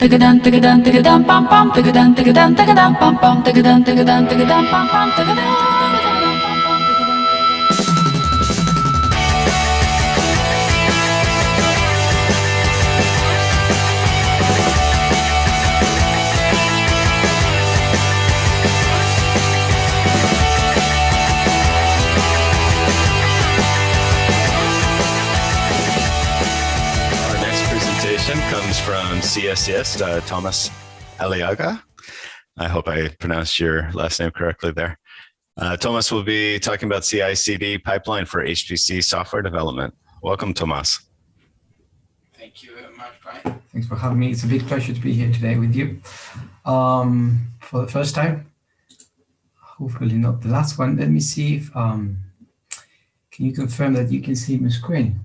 Tagadan tagadan tagadan pam pam tagadan tagadan tagadan pam pam tagadan tagadan tagadan pam pam tagadan. Comes from CICD, Tomas Aliaga. I hope I pronounced your last name correctly there. Tomas will be talking about CICD Pipeline for HPC software development. Welcome, Tomas. Thank you very much, Brian. Thanks for having me. It's a big pleasure to be here today with you. For the first time, hopefully not the last one. Let me see if, can you confirm that you can see my screen?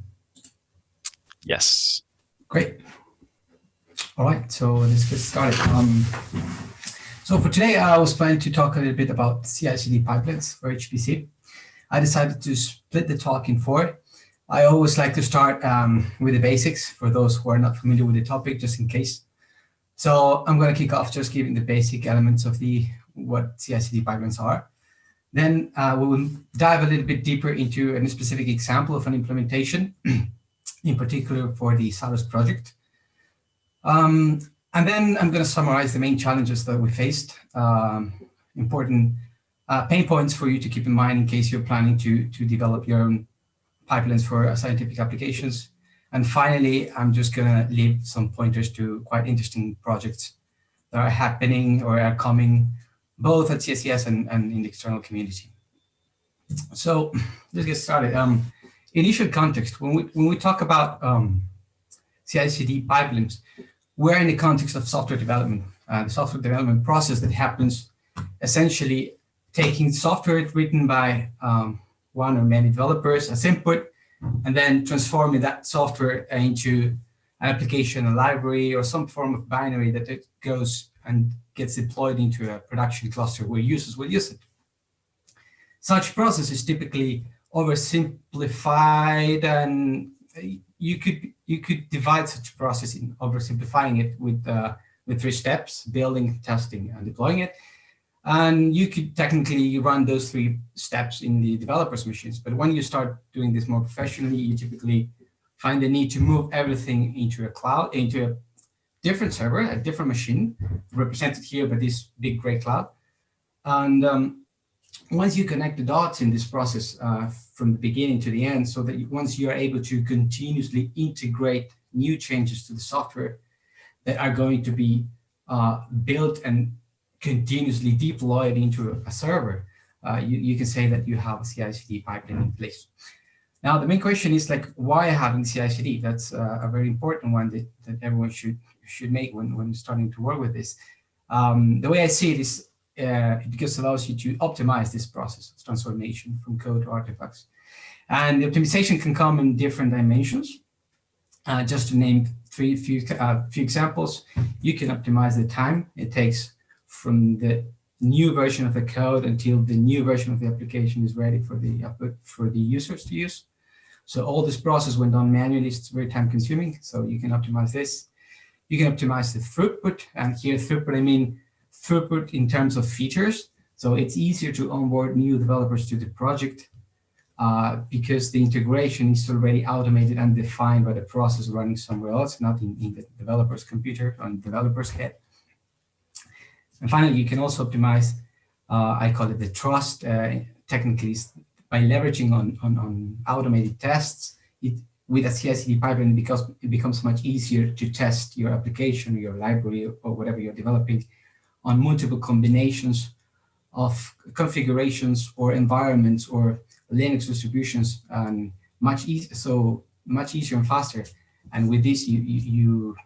Yes. Great. All right, so let's get started. So for today, I was planning to talk a little bit about CI/CD pipelines for HPC. I decided to split the talk in four. I always like to start with the basics for those who are not familiar with the topic, just in case. So I'm going to kick off just giving the basic elements of what CI/CD pipelines are. Then we will dive a little bit deeper into a specific example of an implementation, in particular for the Saros project. And then I'm going to summarize the main challenges that we faced, important pain points for you to keep in mind in case you're planning to develop your own pipelines for scientific applications. And finally, I'm just going to leave some pointers to quite interesting projects that are happening or are coming both at CSCS and in the external community. So let's get started. Initial context, when we talk about CI/CD pipelines, we're in the context of software development, the software development process that happens essentially taking software written by one or many developers as input, and then transforming that software into an application, a library, or some form of binary that it goes and gets deployed into a production cluster where users will use it. Such process is typically oversimplified, and you could divide such process in oversimplifying it with 3 steps: building, testing, and deploying it. And you could technically run those 3 steps in the developers' machines. But when you start doing this more professionally, you typically find the need to move everything into a cloud, into a different server, a different machine, represented here by this big gray cloud. And once you connect the dots in this process from the beginning to the end, so that once you are able to continuously integrate new changes to the software that are going to be built and continuously deployed into a server, you can say that you have a CI/CD pipeline in place. Now, the main question is, like, why having CI/CD? That's a very important one that everyone should make when starting to work with this. The way I see it is, it just allows you to optimize this process of transformation from code to artifacts. And the optimization can come in different dimensions. Just to name few examples, you can optimize the time it takes from the new version of the code until the new version of the application is ready for the users to use. So all this process, when done manually, is very time consuming. So you can optimize this. You can optimize the throughput, and here throughput, I mean throughput in terms of features. So it's easier to onboard new developers to the project because the integration is already automated and defined by the process running somewhere else, not in the developer's computer, on the developer's head. And finally, you can also optimize, I call it the trust, technically, by leveraging on automated tests. With a CI/CD pipeline, because it becomes much easier to test your application, your library, or whatever you're developing on multiple combinations of configurations or environments or Linux distributions, and much easier and faster. And with this, you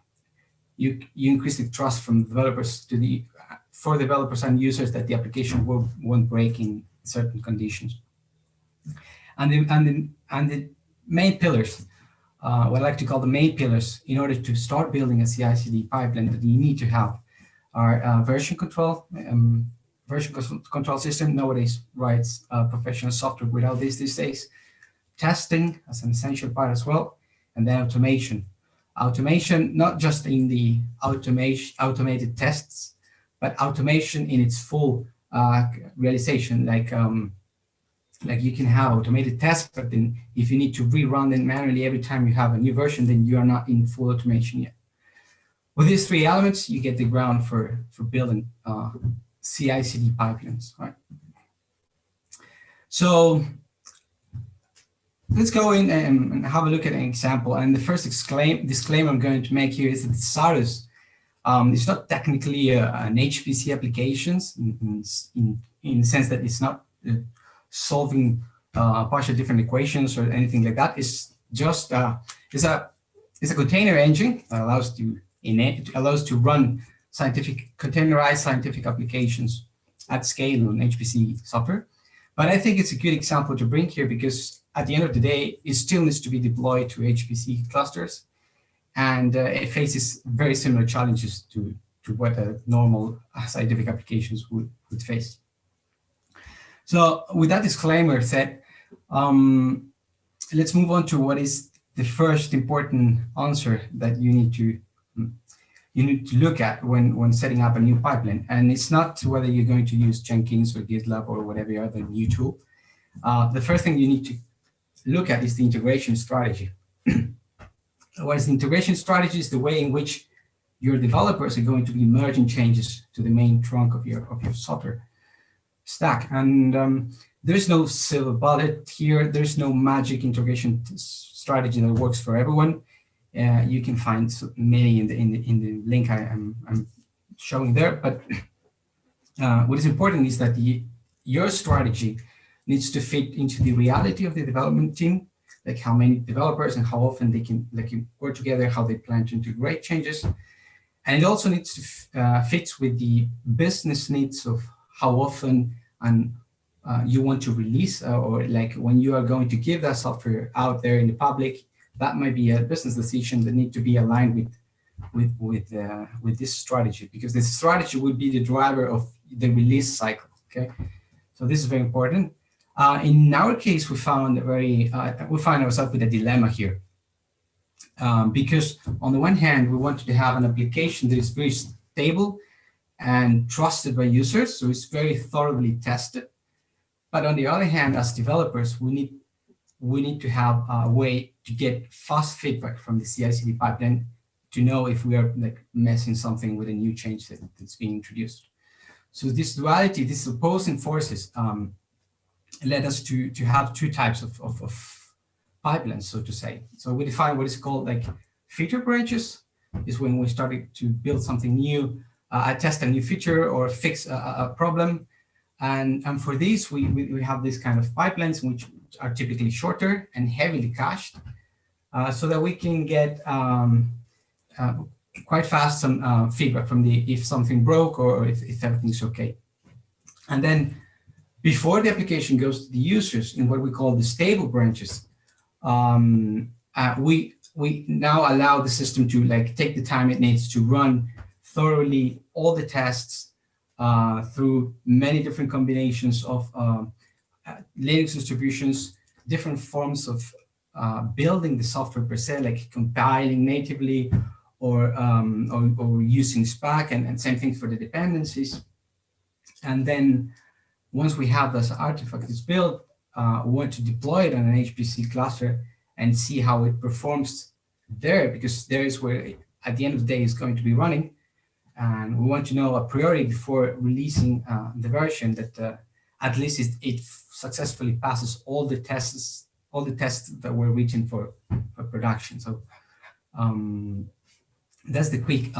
increase the trust from developers for developers and users that the application won't break in certain conditions. And the main pillars, what I like to call the main pillars, in order to start building a CI/CD pipeline that you need to have, are version control. Version control system nowadays writes professional software without this these days. Testing as an essential part as well, and then automation. automation, not just in the automated tests, but automation in its full realization. Like you can have automated tests, but then if you need to rerun them manually every time you have a new version, then you are not in full automation yet. With these three elements, you get the ground for building CI/CD pipelines, right? So let's go in and have a look at an example. And the first disclaimer I'm going to make here is that Sarus it's not technically an HPC applications in the sense that it's not solving partial different equations or anything like that. It's just it's a container engine that allows to run containerized scientific applications at scale on HPC software. But I think it's a good example to bring here because at the end of the day, it still needs to be deployed to HPC clusters, and it faces very similar challenges to what normal scientific applications would face. So with that disclaimer said, let's move on to what is the first important answer that you need to look at when setting up a new pipeline. And it's not whether you're going to use Jenkins or GitLab or whatever other new tool. The first thing you need to look at is the integration strategy. What is the integration strategy? Is the way in which your developers are going to be merging changes to the main trunk of your software stack. And there's no silver bullet here. There's no magic integration strategy that works for everyone. You can find many in the link I'm showing there. But what is important is that your strategy needs to fit into the reality of the development team, like how many developers and how often they can work together, how they plan to integrate changes. And it also needs to fit with the business needs of how often and you want to release, or like when you are going to give that software out there in the public. That might be a business decision that need to be aligned with this strategy, because this strategy will be the driver of the release cycle. Okay, so this is very important. In our case, we find ourselves with a dilemma here, because on the one hand, we wanted to have an application that is very stable and trusted by users, so it's very thoroughly tested. But on the other hand, as developers, we need to have a way to get fast feedback from the CI/CD pipeline to know if we are messing something with a new change that's being introduced. So this duality, these opposing forces, led us to have two types of pipelines, so to say. So we define what is called feature branches, is when we started to build something new, test a new feature or fix a problem. And for this, we have this kind of pipelines which are typically shorter and heavily cached, so that we can get quite fast some feedback from if something broke or if everything's okay. And then before the application goes to the users in what we call the stable branches, we now allow the system to take the time it needs to run thoroughly all the tests through many different combinations of Linux distributions, different forms of building the software per se, like compiling natively or using Spec, and same thing for the dependencies. And then once we have this artifact is built, we want to deploy it on an HPC cluster and see how it performs there, because there is where at the end of the day it's going to be running. And we want to know a priori before releasing the version that at least it successfully passes all the tests that we're reaching for production. So that's the quick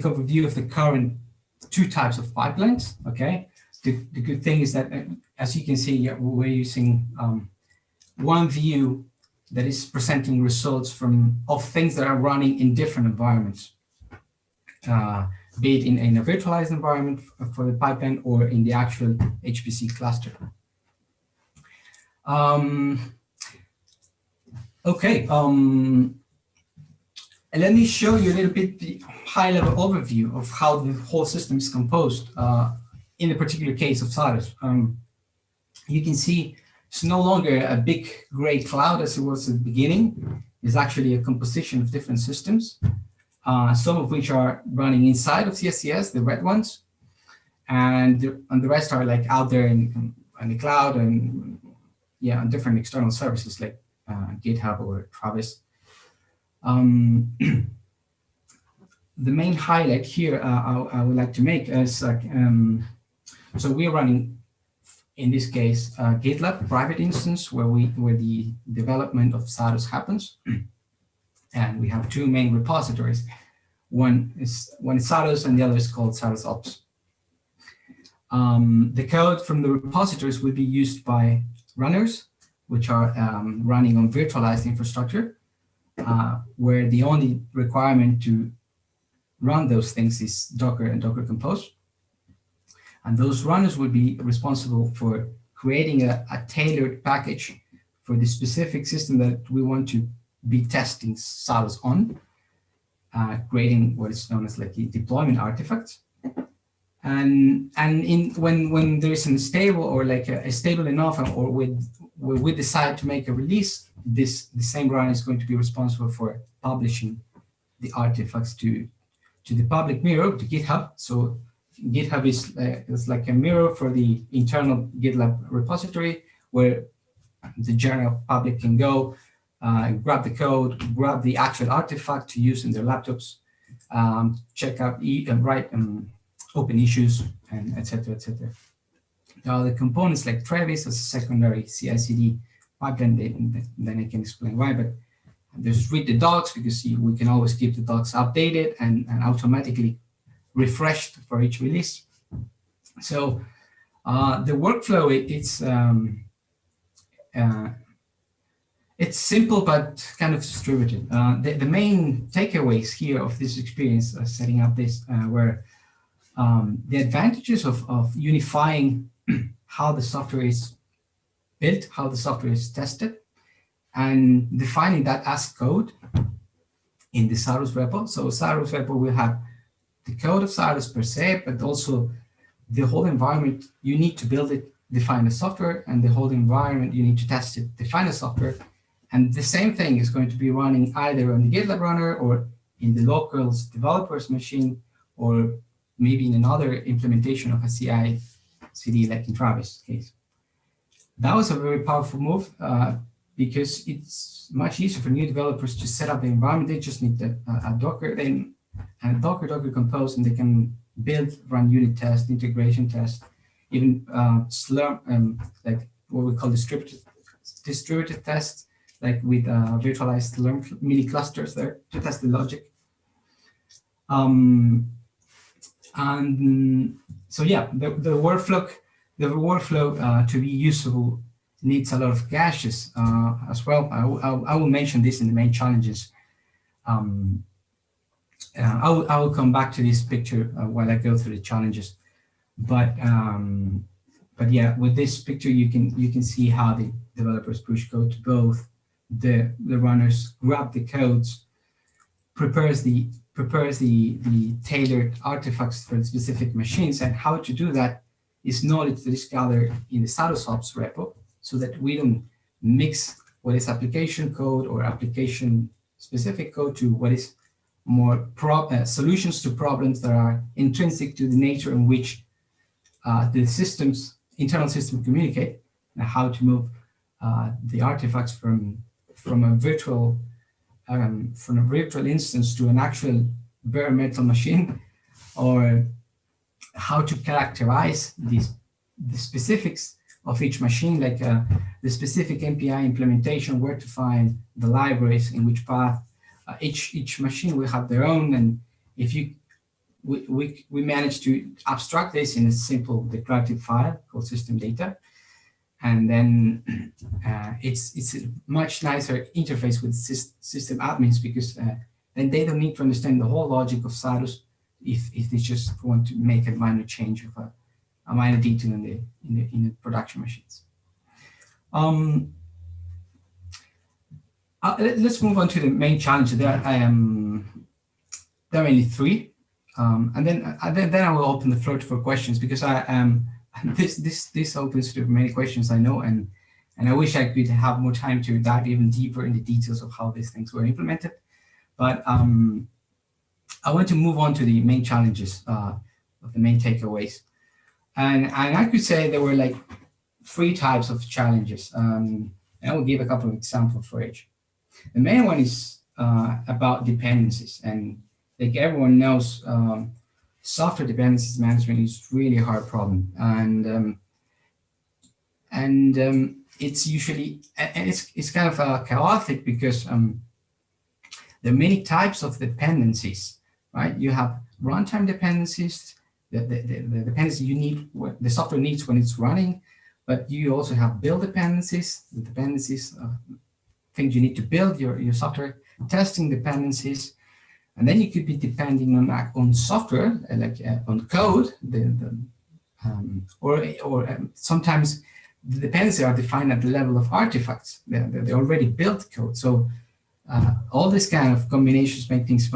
overview of the current two types of pipelines. Okay, the good thing is that as you can see, we're using one view that is presenting results of things that are running in different environments. Be it in a virtualized environment for the pipeline or in the actual HPC cluster. Okay, and let me show you a little bit the high-level overview of how the whole system is composed in the particular case of Sarus. You can see it's no longer a big gray cloud as it was at the beginning. is actually a composition of different systems, some of which are running inside of CSCS, the red ones, and the rest are like out there in the cloud and yeah, on different external services like GitHub or Travis. The main highlight here I would like to make is like, so we're running, in this case, GitLab private instance where the development of Saros happens, and we have two main repositories. One is Saros and the other is called Saros Ops. The code from the repositories will be used by runners, which are running on virtualized infrastructure, where the only requirement to run those things is Docker and Docker Compose. And those runners will be responsible for creating a tailored package for the specific system that we want to be testing Saros on, creating what is known as like a deployment artifact. And when there is a stable or like a stable enough, or we decide to make a release, the same runner is going to be responsible for publishing the artifacts to the public mirror, to GitHub. So GitHub is like a mirror for the internal GitLab repository where the general public can go, grab the code, grab the actual artifact to use in their laptops, check out, write open issues, and etc. etc. Now the components like Travis as a secondary CICD pipeline, then I can explain why, but there's read the docs because we can always keep the docs updated and automatically refreshed for each release. So the workflow, it's simple but kind of distributed. The main takeaways here of this experience setting up this were the advantages of unifying how the software is built, how the software is tested, and defining that as code in the Saros repo. So Saros repo will have the code of Saros per se, but also the whole environment you need to build it, define the software, and the whole environment you need to test it, define the software. And the same thing is going to be running either on the GitLab runner or in the local developer's machine, or maybe in another implementation of a CI/CD like in Travis' case. That was a very powerful move because it's much easier for new developers to set up the environment. They just need a Docker, then and Docker Compose, and they can build, run unit tests, integration tests, even Slurm, like what we call distributed tests, like with virtualized Slurm mini clusters there to test the logic. And so yeah, the workflow to be usable needs a lot of caches as well. I will mention this in the main challenges. I will come back to this picture while I go through the challenges. But yeah, with this picture you can see how the developers push code to both the runners, grab the codes, prepares the tailored artifacts for the specific machines, and how to do that is knowledge that is gathered in the Saros Ops repo, so that we don't mix what is application code or application specific code to what is more solutions to problems that are intrinsic to the nature in which the internal systems communicate, and how to move the artifacts from a virtual instance to an actual bare metal machine, or how to characterize the specifics of each machine, like the specific MPI implementation, where to find the libraries, in which path. Each machine will have their own, and if we manage to abstract this in a simple declarative file called system data, and then it's a much nicer interface with system admins, because then they don't need to understand the whole logic of Saros if they just want to make a minor change of a minor detail in the production machines. Let's move on to the main challenge. There are only three, and then I will open the floor for questions, because this opens to many questions I know, and And I wish I could have more time to dive even deeper in the details of how these things were implemented. But I want to move on to the main challenges of the main takeaways. And I could say there were like 3 types of challenges. And I will give a couple of examples for each. The main one is about dependencies. And like everyone knows, software dependencies management is really a hard problem. And it's usually, and it's kind of chaotic because there are many types of dependencies, right? You have runtime dependencies, the dependency you need, what the software needs when it's running, but you also have build dependencies, the dependencies of things you need to build your software, testing dependencies, and then you could be depending on software, like on code, or sometimes the dependencies are defined at the level of artifacts. They're already built code. So all these kind of combinations make things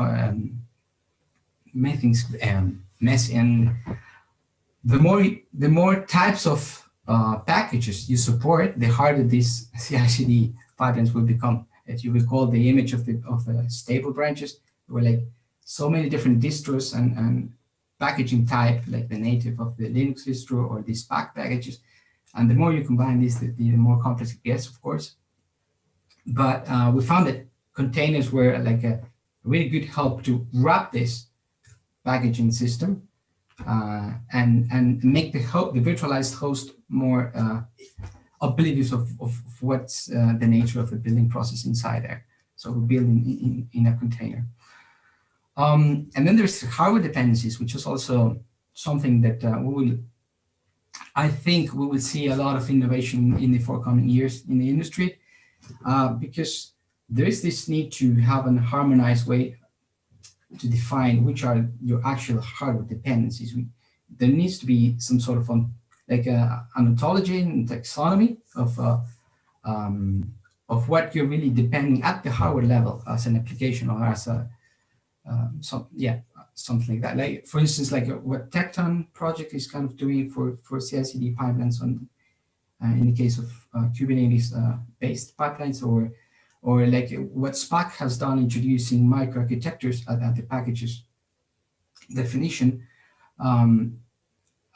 messy. And the more types of packages you support, the harder these CI/CD pipelines will become. As you recall the image of the stable branches, there were like so many different distros and packaging type, like the native of the Linux distro or these pack packages. And the more you combine these, the more complex it gets, of course. But we found that containers were like a really good help to wrap this packaging system and make the virtualized host more oblivious of what's the nature of the building process inside there. So we build in a container. And then there's hardware dependencies, which is also something that I think we will see a lot of innovation in the forthcoming years in the industry, because there is this need to have a harmonized way to define which are your actual hardware dependencies. There needs to be some sort of an ontology and taxonomy of what you're really depending at the hardware level as an application or as a something like that. Like for instance, like what Tecton project is kind of doing for CI/CD pipelines on in the case of Kubernetes based pipelines, or like what SPAC has done introducing microarchitectures at the packages definition.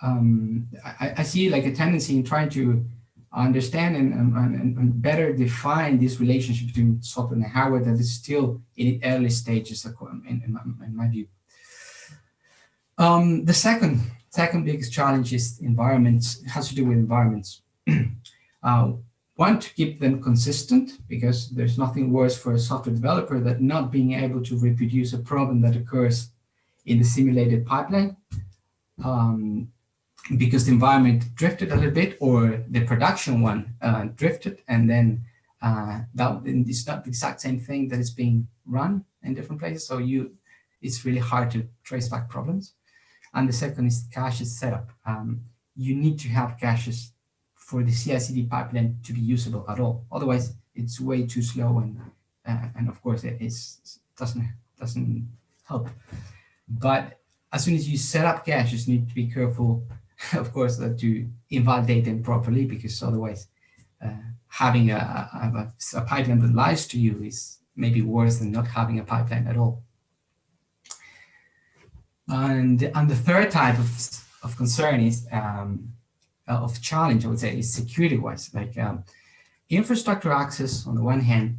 I see like a tendency in trying to understand and better define this relationship between software and hardware that is still in the early stages, in my view. The second biggest challenge is environments. It has to do with environments. One, to keep them consistent, because there's nothing worse for a software developer than not being able to reproduce a problem that occurs in the simulated pipeline, because the environment drifted a little bit, or the production one drifted, and then it's not the exact same thing that is being run in different places. So it's really hard to trace back problems. And the second is caches setup. You need to have caches for the CI/CD pipeline to be usable at all. Otherwise, it's way too slow, and of course it doesn't help. But as soon as you set up caches, you need to be careful, of course, to invalidate them properly, because otherwise, having a pipeline that lies to you is maybe worse than not having a pipeline at all. And the third type of concern is of challenge, I would say, is security-wise. Like infrastructure access on the one hand,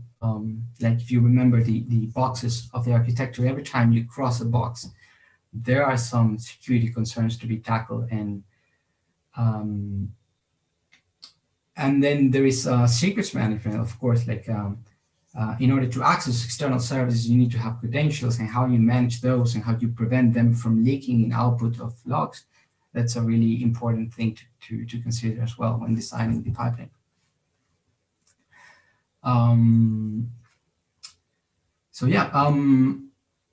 like if you remember the boxes of the architecture, every time you cross a box, there are some security concerns to be tackled, and then there is secrets management, of course. Like in order to access external services, you need to have credentials, and how you manage those and how you prevent them from leaking in output of logs. That's a really important thing to consider as well when designing the pipeline.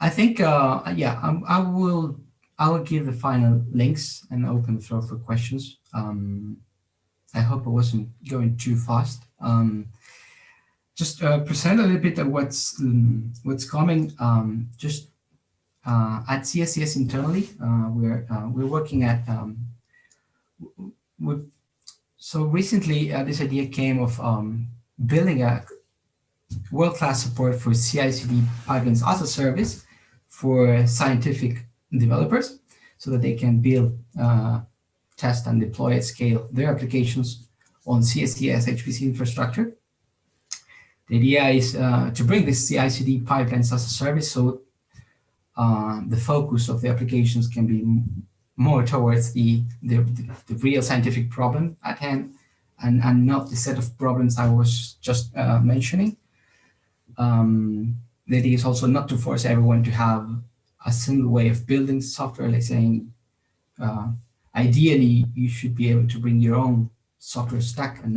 I think I will give the final links and open the floor for questions. I hope I wasn't going too fast. Just present a little bit of what's coming. At CSCS internally, we're working at So recently, this idea came of building a world-class support for CI/CD pipelines as a service for scientific developers, so that they can build, test, and deploy at scale their applications on CSDS HPC infrastructure. The idea is to bring this CI/CD pipelines as a service, so the focus of the applications can be more towards the real scientific problem at hand, and not the set of problems I was just mentioning. The idea is also not to force everyone to have a single way of building software, like saying, ideally, you should be able to bring your own software stack, and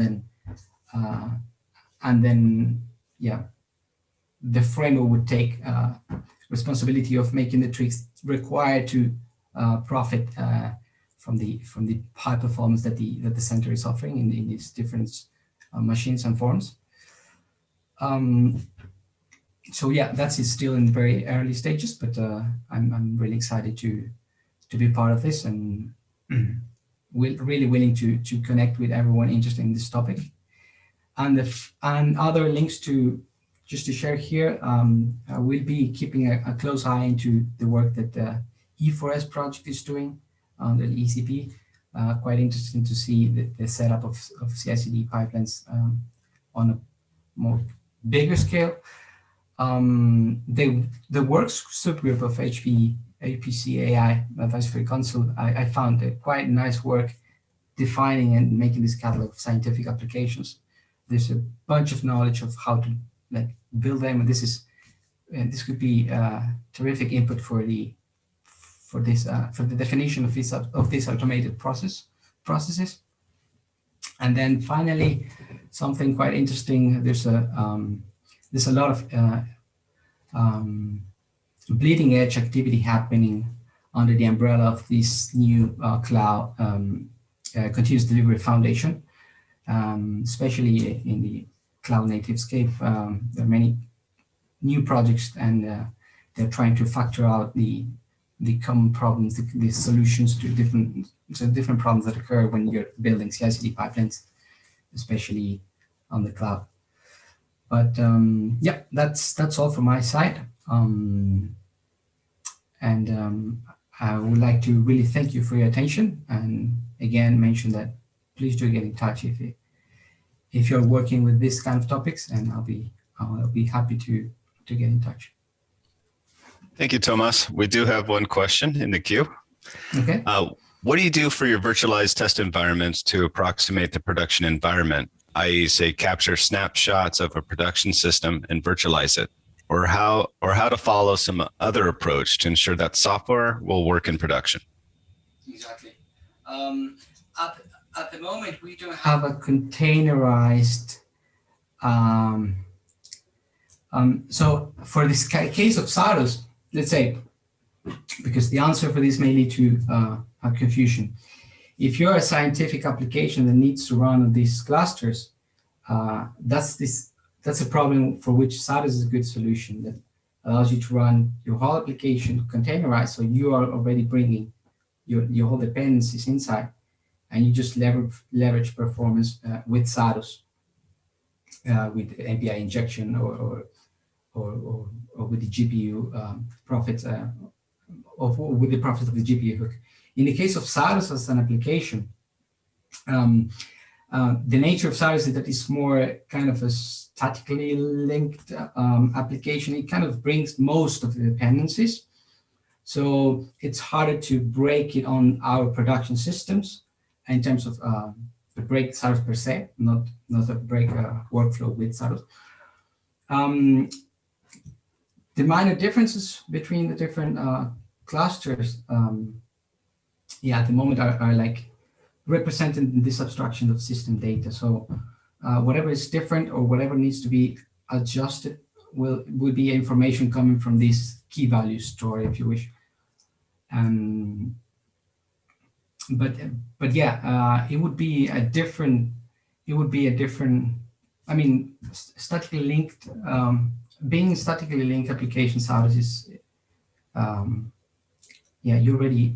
then, yeah, the framework would take responsibility of making the tricks required to profit from the high performance that the center is offering in these different machines and forms. So yeah, that's still in very early stages, but I'm really excited to be part of this, and really willing to connect with everyone interested in this topic. And other links to share here. I will be keeping a close eye into the work that the E4S project is doing on the ECP. Quite interesting to see the setup of CI/CD pipelines on a more bigger scale. The works subgroup of HPC AI Advisory Council, I found quite nice work defining and making this catalog of scientific applications. There's a bunch of knowledge of how to build them, and this could be terrific input for the definition of these automated processes. And then finally, something quite interesting. There's a lot of bleeding edge activity happening under the umbrella of this new cloud continuous delivery foundation, especially in the cloud native scape. There are many new projects, and they're trying to factor out the common problems, the solutions to different problems that occur when you're building CI/CD pipelines, especially on the cloud. But yeah, that's all from my side. I would like to really thank you for your attention, and again mention that please do get in touch if you're working with this kind of topics, and I'll be happy to get in touch. Thank you, Tomas. We do have one question in the queue. Okay. What do you do for your virtualized test environments to approximate the production environment, i.e., say, capture snapshots of a production system and virtualize it, or how to follow some other approach to ensure that software will work in production? Exactly. At the moment, we don't have a containerized. So for this case of Saros, let's say, because the answer for this may lead to confusion. If you're a scientific application that needs to run on these clusters, that's a problem for which Saros is a good solution that allows you to run your whole application containerized. So you are already bringing your whole dependencies inside, and you just leverage performance with Saros, with MPI injection or with the GPU profits, or with the profits of the GPU hook. In the case of Saros as an application, the nature of Saros is that it's more kind of a statically linked application. It kind of brings most of the dependencies. So it's harder to break it on our production systems in terms of to break Saros per se, not to break a workflow with Saros. The minor differences between the different clusters, at the moment are like represented in this abstraction of system data. So whatever is different or whatever needs to be adjusted will be information coming from this key value store, if you wish. But yeah, it would be a different. I mean, statically linked. Being statically linked application Saros is, you already